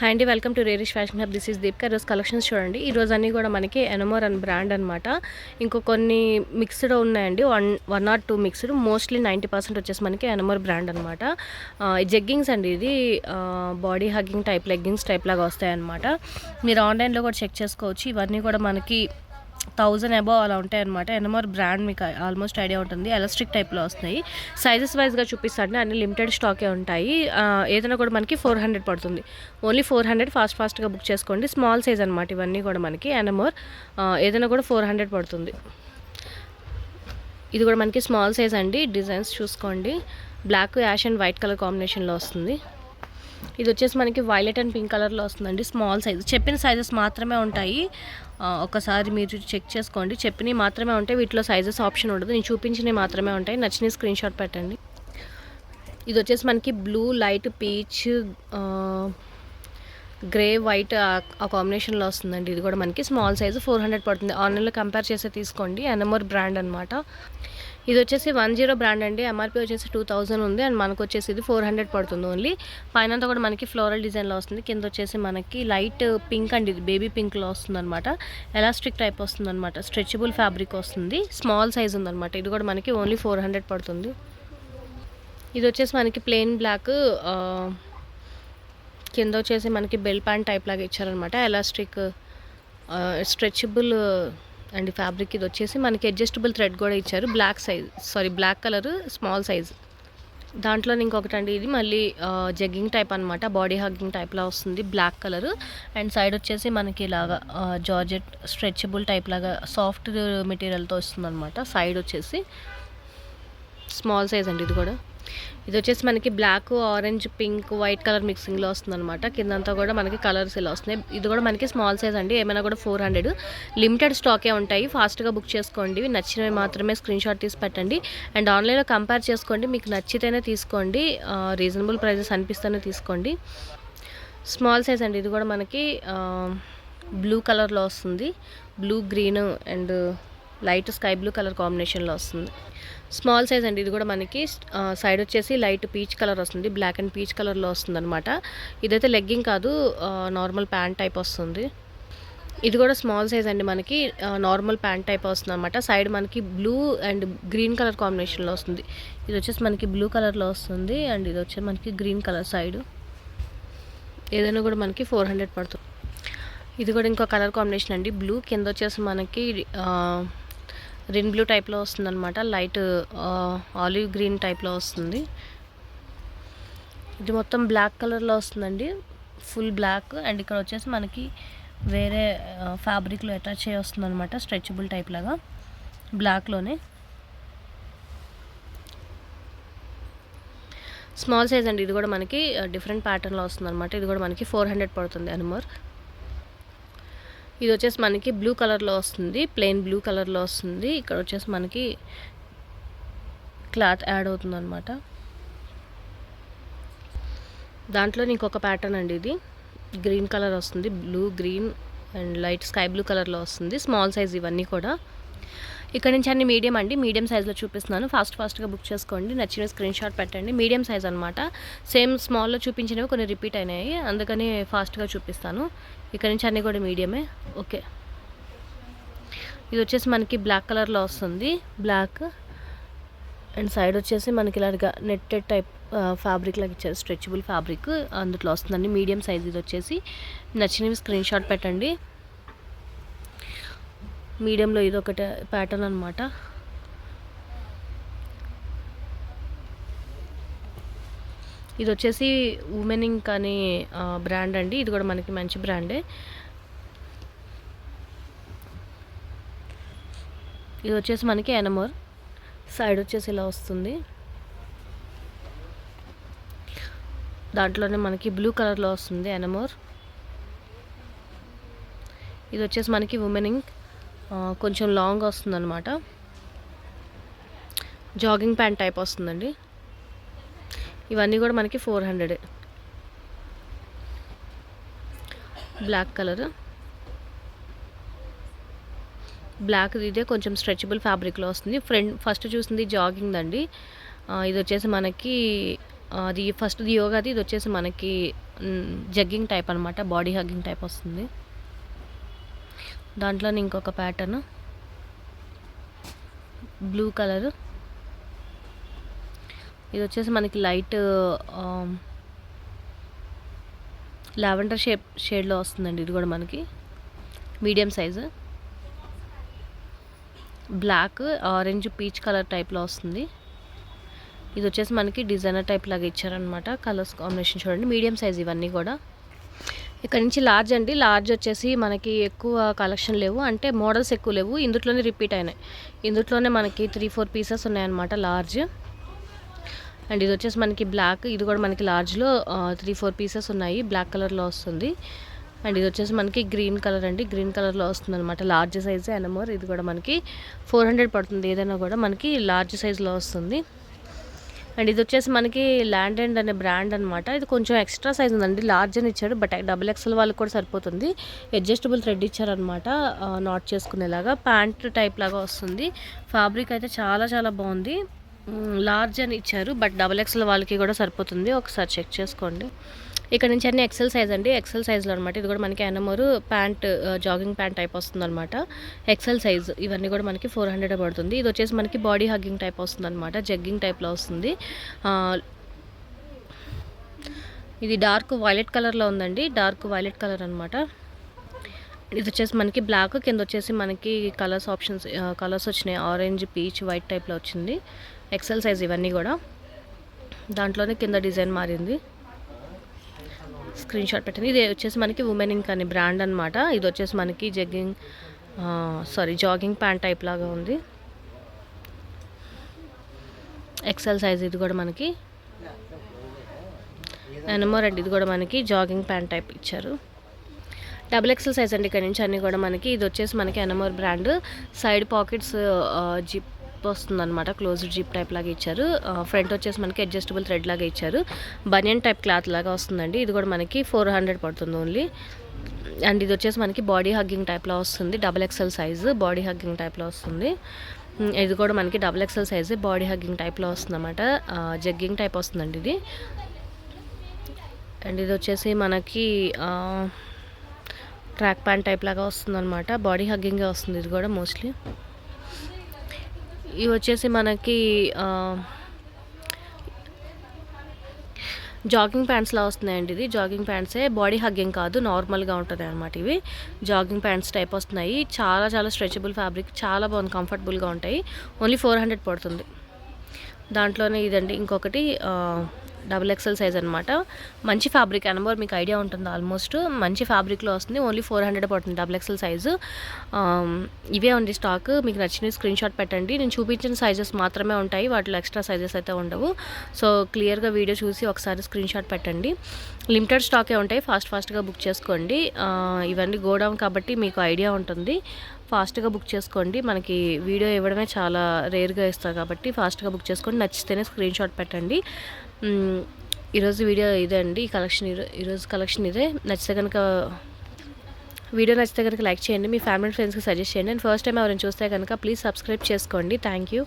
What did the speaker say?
Hi అండి, welcome to రేరిష్ fashion hub. This is Deepika. ఈరోజు కలెక్షన్స్ చూడండి. ఈరోజు అన్నీ కూడా మనకి ఎనమోర్ అండ్ బ్రాండ్ అనమాట. ఇంకో కొన్ని మిక్స్డ్ ఉన్నాయండి, one or two mixed. Mostly 90% వచ్చేసి మనకి ఎనమోర్ బ్రాండ్ అనమాట. జెగ్గింగ్స్ అండి, ఇది body hugging type leggings type లాగా వస్తాయన్నమాట. మీరు ఆన్లైన్లో కూడా చెక్ చేసుకోవచ్చు. ఇవన్నీ కూడా మనకి 1000 అబవ్ అలా ఉంటాయి అనమాట. ఎనమోర్ బ్రాండ్ మీకు ఆల్మోస్ట్ ఐడియా ఉంటుంది. ఎలాస్టిక్ టైప్లో వస్తున్నాయి. సైజెస్ వైజ్గా చూపిస్తాను, అన్ని లిమిటెడ్ స్టాకే ఉంటాయి. ఏదైనా కూడా మనకి 400 పడుతుంది. ఓన్లీ 400. ఫాస్ట్గా బుక్ చేసుకోండి. స్మాల్ సైజ్ అనమాట ఇవన్నీ కూడా మనకి ఎనమోర్. ఏదైనా కూడా 400 పడుతుంది. ఇది కూడా మనకి స్మాల్ సైజ్ అండి. డిజైన్స్ చూసుకోండి. Black, ash and white colour కాంబినేషన్లో వస్తుంది. ఇది వచ్చేసి మనకి వైలెట్ అండ్ పింక్ కలర్లో వస్తుందండి. Small size. చెప్పిన సైజెస్ మాత్రమే ఉంటాయి. ఒకసారి మీరు చెక్ చేసుకోండి. చెప్పినవి మాత్రమే ఉంటాయి, వీటిలో సైజెస్ ఆప్షన్ ఉండదు. నేను చూపించినవి మాత్రమే ఉంటాయి. నచ్చిన స్క్రీన్ షాట్ పెట్టండి. ఇది వచ్చేసి మనకి blue, light peach, grey, white ఆ కాంబినేషన్లో వస్తుందండి. ఇది కూడా మనకి స్మాల్ సైజు 400 పడుతుంది. ఆన్లైన్లో కంపేర్ చేసి తీసుకోండి. ఎనమోర్ బ్రాండ్ అనమాట. ఇది వచ్చేసి 10 బ్రాండ్ అండి. ఎంఆర్పీ వచ్చేసి 2000 ఉంది. అండ్ మనకు వచ్చేసి ఇది 400 పడుతుంది ఓన్లీ. పైన అంతా కూడా మనకి ఫ్లోరల్ డిజైన్లో వస్తుంది. కింద వచ్చేసి మనకి లైట్ పింక్ అండి, ఇది బేబీ పింక్లో వస్తుంది అనమాట. ఎలాస్టిక్ టైప్ వస్తుంది అనమాట. స్ట్రెచబుల్ ఫ్యాబ్రిక్ వస్తుంది. స్మాల్ సైజ్ ఉందన్నమాట. ఇది కూడా మనకి ఓన్లీ 400 పడుతుంది. ఇది వచ్చేసి మనకి ప్లెయిన్ బ్లాక్, కింద వచ్చేసి మనకి బెల్ ప్యాంట్ టైప్ లాగా ఇచ్చారనమాట. Elastic stretchable and fabric. ఇది వచ్చేసి మనకి అడ్జస్టబుల్ థ్రెడ్ కూడా ఇచ్చారు. Black colour, small size. దాంట్లోనే ఇంకొకటి అండి, ఇది మళ్ళీ జగ్గింగ్ టైప్ అనమాట. బాడీ హగ్గింగ్ టైప్లా వస్తుంది. బ్లాక్ కలర్ అండ్ సైడ్ వచ్చేసి మనకి ఇలాగా జార్జెట్ స్ట్రెచబుల్ టైప్ లాగా సాఫ్ట్ మెటీరియల్తో వస్తుంది అనమాట. సైడ్ వచ్చేసి స్మాల్ సైజ్ అండి. ఇది వచ్చేసి మనకి black, orange, pink, white colour మిక్సింగ్లో వస్తుంది అనమాట. కిందంతా కూడా మనకి కలర్స్ ఇలా వస్తున్నాయి. ఇది కూడా మనకి స్మాల్ సైజ్ అండి. ఏమైనా కూడా 400. లిమిటెడ్ స్టాకే ఉంటాయి. ఫాస్ట్గా బుక్ చేసుకోండి. నచ్చినవి మాత్రమే స్క్రీన్ షాట్ తీసి పెట్టండి. అండ్ ఆన్లైన్లో కంపేర్ చేసుకోండి. మీకు నచ్చితేనే తీసుకోండి. రీజనబుల్ ప్రైజెస్ అనిపిస్తేనే తీసుకోండి. స్మాల్ సైజ్ అండి. ఇది కూడా మనకి బ్లూ కలర్లో వస్తుంది. Blue, green and light sky blue colour కాంబినేషన్లో వస్తుంది. స్మాల్ సైజ్ అండి. ఇది కూడా మనకి సైడ్ వచ్చేసి లైట్ పీచ్ కలర్ వస్తుంది. బ్లాక్ అండ్ పీచ్ కలర్లో వస్తుంది అనమాట. ఇదైతే లెగ్గింగ్ కాదు, నార్మల్ ప్యాంట్ టైప్ వస్తుంది. ఇది కూడా స్మాల్ సైజ్ అండి. మనకి నార్మల్ ప్యాంట్ టైప్ వస్తుంది అనమాట. సైడ్ మనకి బ్లూ అండ్ గ్రీన్ కలర్ కాంబినేషన్లో వస్తుంది. ఇది వచ్చేసి మనకి బ్లూ కలర్లో వస్తుంది. అండ్ ఇది వచ్చేసి మనకి గ్రీన్ కలర్ సైడ్. ఏదైనా కూడా మనకి 400 పడుతుంది. ఇది కూడా ఇంకో కలర్ కాంబినేషన్ అండి. బ్లూ, కింద వచ్చేసి మనకి రిన్ బ్లూ టైప్లో వస్తుంది అనమాట. లైట్ ఆలివ్ గ్రీన్ టైప్లో వస్తుంది. ఇది మొత్తం బ్లాక్ కలర్లో వస్తుందండి. Full black. అండ్ ఇక్కడ వచ్చేసి మనకి వేరే ఫ్యాబ్రిక్లో అటాచ్ చేయి వస్తుంది అనమాట. స్ట్రెచబుల్ టైప్ లాగా బ్లాక్లోనే. స్మాల్ సైజ్ అండి. ఇది కూడా మనకి డిఫరెంట్ ప్యాటర్న్లో వస్తుంది అనమాట. ఇది కూడా మనకి 400 పడుతుంది ఎనమోర్. ఇది వచ్చేసి మనకి బ్లూ కలర్లో వస్తుంది. ప్లెయిన్ బ్లూ కలర్లో వస్తుంది. ఇక్కడ వచ్చేసి మనకి క్లాత్ యాడ్ అవుతుంది అనమాట. దాంట్లో ఇంకొక ప్యాటర్న్ అండి. ఇది గ్రీన్ కలర్ వస్తుంది. Blue, green and light sky blue కలర్లో వస్తుంది. స్మాల్ సైజ్ ఇవన్నీ కూడా. ఇక్కడ నుంచి అన్ని మీడియం అండి. మీడియం సైజ్లో చూపిస్తున్నాను. ఫాస్ట్గా బుక్ చేసుకోండి. నచ్చిన స్క్రీన్ షాట్ పెట్టండి. మీడియం సైజ్ అనమాట. సేమ్ స్మాల్లో చూపించినవి కొన్ని రిపీట్ అయినాయి, అందుకని ఫాస్ట్గా చూపిస్తాను. ఇక్కడ నుంచి అన్నీ కూడా మీడియమే. ఓకే. ఇది వచ్చేసి మనకి బ్లాక్ కలర్లో వస్తుంది. బ్లాక్ అండ్ సైడ్ వచ్చేసి మనకి ఇలాగా నెట్టెడ్ టైప్ ఫ్యాబ్రిక్ లాగా ఇచ్చారు. స్ట్రెచబుల్ ఫ్యాబ్రిక్ అందులో వస్తుందండి. Medium size. ఇది వచ్చేసి నచ్చినవి స్క్రీన్ షాట్ పెట్టండి. మీడియంలో ఇది ఒకటి ప్యాటర్న్ అనమాట. ఇది వచ్చేసి ఉమెనింగ్ కానీ బ్రాండ్ అండి. ఇది కూడా మనకి మంచి బ్రాండే. ఇది వచ్చేసి మనకి ఎనమోర్. సైడ్ వచ్చేసి ఇలా వస్తుంది. దాంట్లోనే మనకి బ్లూ కలర్లో వస్తుంది ఎనమోర్. ఇది వచ్చేసి మనకి ఉమెనింగ్, కొంచెం లాంగ్ వస్తుంది అనమాట. జాగింగ్ ప్యాంట్ టైప్ వస్తుందండి. ఇవన్నీ కూడా మనకి 400. Black colour, black. ఇదే కొంచెం స్ట్రెచబుల్ ఫ్యాబ్రిక్లో వస్తుంది. ఫస్ట్ చూసింది జాగింగ్ అండి. ఇది వచ్చేసి మనకి అది ఫస్ట్‌ది యోగాది. ఇది వచ్చేసి మనకి జగ్గింగ్ టైప్ అనమాట. బాడీ హగ్గింగ్ టైప్ వస్తుంది. దాంట్లోనే ఇంకొక ప్యాటర్న్ బ్లూ కలర్. ఇది వచ్చేసి మనకి లైట్ లావెండర్ షేడ్లో వస్తుందండి. ఇది కూడా మనకి medium size. Black, orange, peach colour టైప్లో వస్తుంది. ఇది వచ్చేసి మనకి డిజైనర్ టైప్ లాగా ఇచ్చారనమాట. కలర్స్ కాంబినేషన్ చూడండి. మీడియం సైజ్ ఇవన్నీ కూడా. ఇక్కడ నుంచి లార్జ్ అండి. లార్జ్ వచ్చేసి మనకి ఎక్కువ కలెక్షన్ లేవు, అంటే మోడల్స్ ఎక్కువ లేవు. ఇందులోనే రిపీట్ అయినాయి. ఇందులోనే మనకి 3-4 పీసెస్ ఉన్నాయన్నమాట లార్జ్. అండ్ ఇది వచ్చేసి మనకి బ్లాక్. ఇది కూడా మనకి లార్జ్లో 3-4 పీసెస్ ఉన్నాయి. బ్లాక్ కలర్లో వస్తుంది. అండ్ ఇది వచ్చేసి మనకి గ్రీన్ కలర్ అండి. గ్రీన్ కలర్లో వస్తుంది అనమాట. లార్జ్ సైజే ఎనమోర్. ఇది కూడా మనకి 400 పడుతుంది. ఏదైనా కూడా మనకి లార్జ్ సైజులో వస్తుంది. అండ్ ఇది వచ్చేసి మనకి ల్యాండ్ అండ్ అనే బ్రాండ్ అనమాట. ఇది కొంచెం ఎక్స్ట్రా సైజ్ ఉందండి. లార్జ్ అని ఇచ్చాడు, బట్ XXL వాళ్ళకి కూడా సరిపోతుంది. అడ్జస్టబుల్ థ్రెడ్ ఇచ్చారనమాట, నాట్ చేసుకునేలాగా. ప్యాంట్ టైప్ లాగా వస్తుంది. ఫ్యాబ్రిక్ అయితే చాలా చాలా బాగుంది. లార్జ్ అని ఇచ్చారు, బట్ XXL వాళ్ళకి కూడా సరిపోతుంది. ఒకసారి చెక్ చేసుకోండి. ఇక్కడ నుంచి అన్ని ఎక్సెల్ సైజ్ అండి. ఎక్సెల్ సైజ్లో అనమాట. ఇది కూడా మనకి Enamor pant, jogging pant type వస్తుంది అనమాట. XL size. ఇవన్నీ కూడా మనకి 400 పడుతుంది. ఇది వచ్చేసి మనకి బాడీ హగ్గింగ్ టైప్ వస్తుంది అనమాట. జగ్గింగ్ టైప్లో వస్తుంది. ఇది డార్క్ వైలెట్ కలర్లో ఉందండి. డార్క్ వైలెట్ కలర్ అనమాట. ఇది వచ్చేసి మనకి బ్లాక్, కింద వచ్చేసి మనకి కలర్స్ వచ్చినాయి. ఆరెంజ్, పీచ్, వైట్ టైప్లో వచ్చింది. ఎక్సెల్ సైజ్ ఇవన్నీ కూడా. దాంట్లోనే కింద డిజైన్ మారింది. స్క్రీన్ షాట్ పెట్టండి. ఇది వచ్చేసి మనకి ఉమెన్ ఇంక్ అనే బ్రాండ్ అనమాట. ఇది వచ్చేసి మనకి జాగింగ్ ప్యాంట్ టైప్ లాగా ఉంది. XL size. ఇది కూడా మనకి ఎనమోర్ అండి. ఇది కూడా మనకి జాగింగ్ ప్యాంట్ టైప్ ఇచ్చారు. XXL సైజ్ అండి. ఇక్కడ నుంచి అన్నీ కూడా మనకి. ఇది వచ్చేసి మనకి Enamor brand. Side pockets zip వస్తుంది అనమాట. క్లోజ్డ్ జిప్ టైప్ లాగా ఇచ్చారు. ఫ్రంట్ వచ్చేసి మనకి అడ్జస్టబుల్ థ్రెడ్ లాగా ఇచ్చారు. బనియన్ టైప్ క్లాత్ లాగా వస్తుందండి. ఇది కూడా మనకి 400 పడుతుంది ఓన్లీ. అండ్ ఇది వచ్చేసి మనకి బాడీ హగ్గింగ్ టైప్లో వస్తుంది. XXL సైజు బాడీ హగ్గింగ్ టైప్లో వస్తుంది. ఇది కూడా మనకి XXL సైజు బాడీ హగ్గింగ్ టైప్లో వస్తుంది అనమాట. జగ్గింగ్ టైప్ వస్తుందండి ఇది. అండ్ ఇది వచ్చేసి మనకి ట్రాక్ ప్యాంట్ టైప్ లాగా వస్తుంది అనమాట. బాడీ హగ్గింగే వస్తుంది ఇది కూడా మోస్ట్లీ. ఇవి వచ్చేసి మనకి జాగింగ్ ప్యాంట్స్లా వస్తున్నాయండి. ఇది జాగింగ్ ప్యాంట్సే, బాడీ హగ్గింగ్ కాదు, నార్మల్గా ఉంటుంది అనమాట. ఇవి జాగింగ్ ప్యాంట్స్ టైప్ వస్తున్నాయి. చాలా చాలా స్ట్రెచబుల్ ఫ్యాబ్రిక్, చాలా బాగుంది, కంఫర్టబుల్గా ఉంటాయి. ఓన్లీ 400 పడుతుంది. దాంట్లోనే ఇదండి ఇంకొకటి XXL సైజ్ అనమాట. మంచి ఫ్యాబ్రిక్ ఎనమోర్, మీకు ఐడియా ఉంటుంది ఆల్మోస్ట్. మంచి ఫ్యాబ్రిక్లో వస్తుంది. ఓన్లీ 400 పడుతుంది XXL సైజు. ఇవే ఉంది స్టాక్. మీకు నచ్చిన స్క్రీన్ షాట్ పెట్టండి. నేను చూపించిన సైజెస్ మాత్రమే ఉంటాయి, వాటిలో ఎక్స్ట్రా సైజెస్ అయితే ఉండవు. సో క్లియర్గా వీడియో చూసి ఒకసారి స్క్రీన్ షాట్ పెట్టండి. లిమిటెడ్ స్టాకే ఉంటాయి. ఫాస్ట్గా బుక్ చేసుకోండి. ఇవన్నీ గోడౌన్ కాబట్టి మీకు ఐడియా ఉంటుంది. ఫాస్ట్గా బుక్ చేసుకోండి. మనకి వీడియో ఇవ్వడమే చాలా రేర్గా ఇస్తారు కాబట్టి ఫాస్ట్గా బుక్ చేసుకోండి. నచ్చితేనే స్క్రీన్ షాట్ పెట్టండి. ఈరోజు వీడియో ఇదే అండి. ఈరోజు కలెక్షన్ ఇదే. వీడియో నచ్చితే కనుక లైక్ చేయండి. మీ ఫ్యామిలీ ఫ్రెండ్స్కి సజెస్ట్ చేయండి. అండ్ ఫస్ట్ టైం ఎవరైనా చూస్తే కనుక ప్లీజ్ సబ్స్క్రైబ్ చేసుకోండి. Thank you.